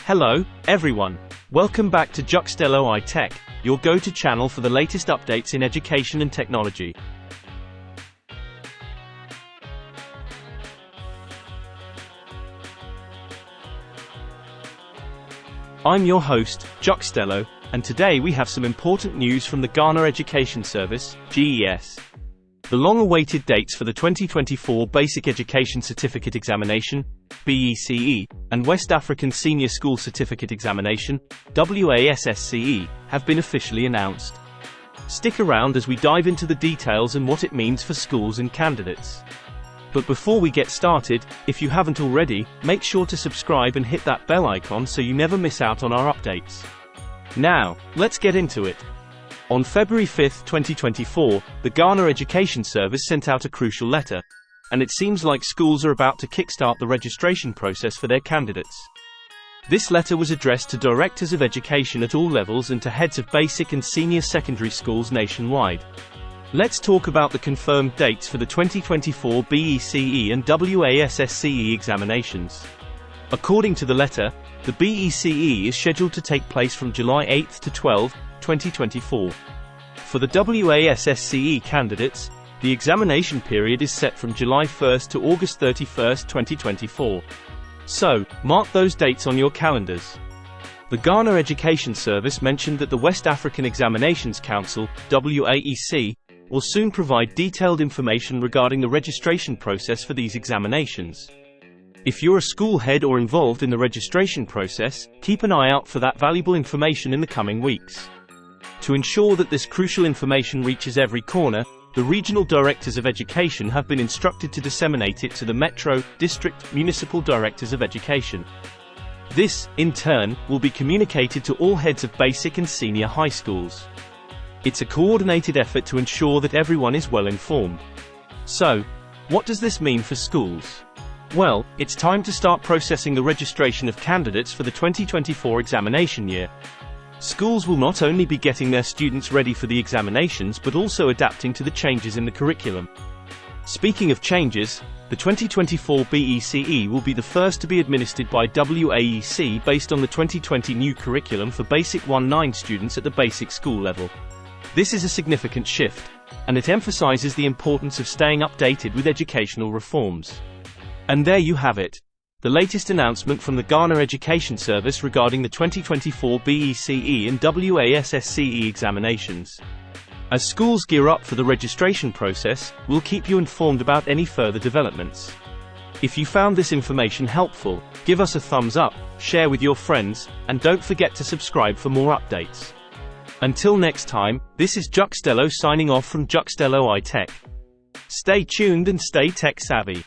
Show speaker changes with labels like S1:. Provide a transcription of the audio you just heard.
S1: Hello, everyone. Welcome back to Juxtello iTech, your go-to channel for the latest updates in education and technology. I'm your host, Juxtello, and today we have some important news from the Ghana Education Service, GES. The long-awaited dates for the 2024 Basic Education Certificate Examination, BECE, and West African Senior School Certificate Examination, WASSCE, have been officially announced. Stick around as we dive into the details and what it means for schools and candidates. But before we get started, if you haven't already, make sure to subscribe and hit that bell icon so you never miss out on our updates. Now, let's get into it. On February 5, 2024, the Ghana Education Service sent out a crucial letter, and it seems like schools are about to kickstart the registration process for their candidates. This letter was addressed to directors of education at all levels and to heads of basic and senior secondary schools nationwide. Let's talk about the confirmed dates for the 2024 BECE and WASSCE examinations. According to the letter, the BECE is scheduled to take place from July 8 to 12, 2024. For the WASSCE candidates, the examination period is set from July 1 to August 31, 2024. So, mark those dates on your calendars. The Ghana Education Service mentioned that the West African Examinations Council, WAEC, will soon provide detailed information regarding the registration process for these examinations. If you're a school head or involved in the registration process, keep an eye out for that valuable information in the coming weeks. To ensure that this crucial information reaches every corner, the regional directors of education have been instructed to disseminate it to the metro, district, municipal directors of education. This, in turn, will be communicated to all heads of basic and senior high schools. It's a coordinated effort to ensure that everyone is well informed. So, what does this mean for schools? Well, it's time to start processing the registration of candidates for the 2024 examination year. Schools will not only be getting their students ready for the examinations but also adapting to the changes in the curriculum. Speaking of changes, the 2024 BECE will be the first to be administered by WAEC based on the 2020 new curriculum for Basic 1-9 students at the basic school level. This is a significant shift, and it emphasizes the importance of staying updated with educational reforms. And there you have it. The latest announcement from the Ghana Education Service regarding the 2024 BECE and WASSCE examinations. As schools gear up for the registration process, we'll keep you informed about any further developments. If you found this information helpful, give us a thumbs up, share with your friends, and don't forget to subscribe for more updates. Until next time, this is Juxtello signing off from Juxtello iTech. Stay tuned and stay tech savvy.